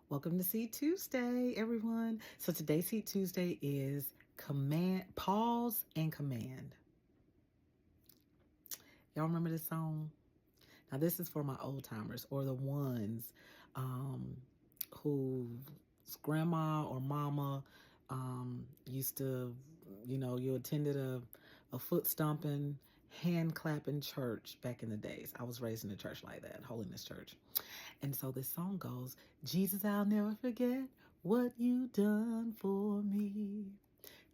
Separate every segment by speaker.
Speaker 1: Welcome to Seed Tuesday, everyone. So today's Seed Tuesday is pause and command. Y'all remember this song? Now this is for my old timers or the ones whose grandma or mama used to, you attended a foot stomping, hand clapping church back in the days. I was raised in a church like that, Holiness Church. And so this song goes, Jesus, I'll never forget what you done for me.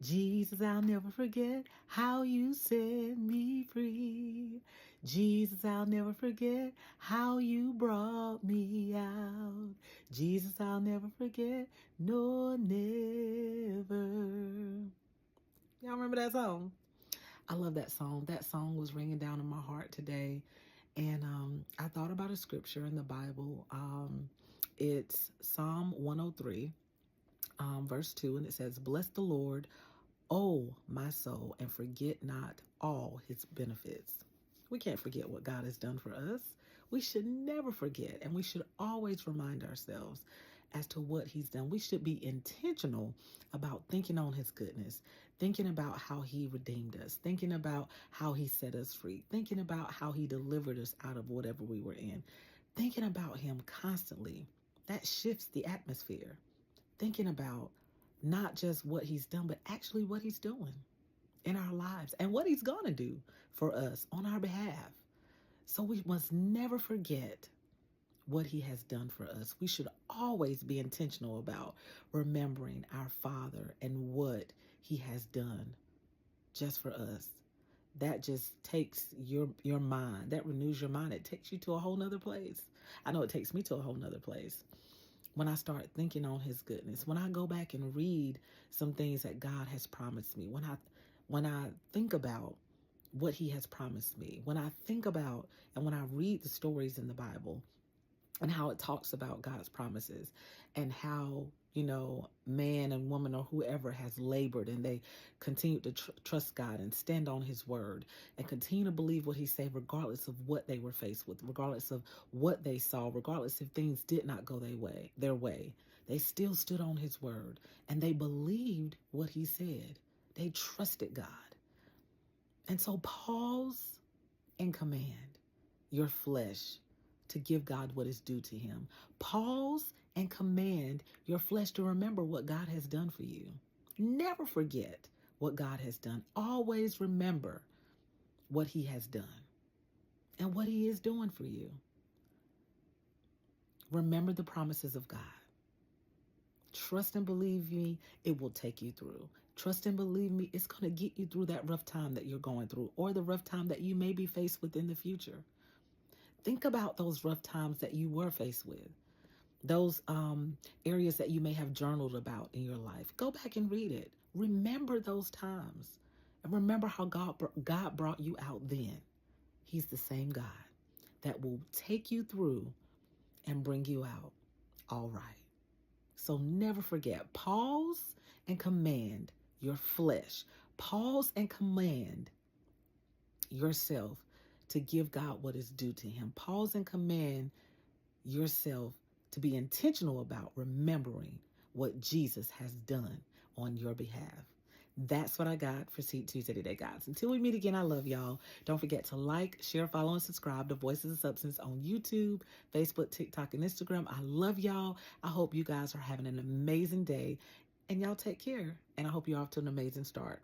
Speaker 1: Jesus, I'll never forget how you set me free. Jesus, I'll never forget how you brought me out. Jesus, I'll never forget, no, never. Y'all remember that song? I love that song. That song was ringing down in my heart today. And I thought about a scripture in the Bible. It's Psalm 103, verse 2, and it says, Bless the Lord, O my soul, and forget not all his benefits. We can't forget what God has done for us. We should never forget, and we should always remind ourselves as to what he's done. We should be intentional about thinking on his goodness, thinking about how he redeemed us, thinking about how he set us free, thinking about how he delivered us out of whatever we were in, thinking about him constantly. That shifts the atmosphere. Thinking about not just what he's done, but actually what he's doing in our lives and what he's going to do for us on our behalf. So we must never forget what he has done for us. We should always be intentional about remembering our Father and what he has done just for us. That just takes your mind, that renews your mind. It takes you to a whole nother place. I know it takes me to a whole nother place when I start thinking on his goodness, when I go back and read some things that God has promised me, when I think about what he has promised me, when I think about and when I read the stories in the Bible and how it talks about God's promises and how, man and woman or whoever has labored and they continue to trust God and stand on his word and continue to believe what he said, regardless of what they were faced with, regardless of what they saw, regardless if things did not go their way. They still stood on his word and they believed what he said. They trusted God. And so pause and command your flesh to give God what is due to him. Pause and command your flesh to remember what God has done for you. Never forget what God has done. Always remember what he has done and what he is doing for you. Remember the promises of God. Trust and believe me, it will take you through. Trust and believe me, it's going to get you through that rough time that you're going through or the rough time that you may be faced with in the future. Think about those rough times that you were faced with, those areas that you may have journaled about in your life. Go back and read it. Remember those times and remember how God brought you out then. He's the same God that will take you through and bring you out all right. So never forget, pause and command your flesh. Pause and command yourself to give God what is due to him. Pause and command yourself to be intentional about remembering what Jesus has done on your behalf. That's what I got for Seed Tuesday today, guys. Until we meet again, I love y'all. Don't forget to like, share, follow, and subscribe to Voices of Substance on YouTube, Facebook, TikTok, and Instagram. I love y'all. I hope you guys are having an amazing day. And y'all take care. And I hope you're off to an amazing start.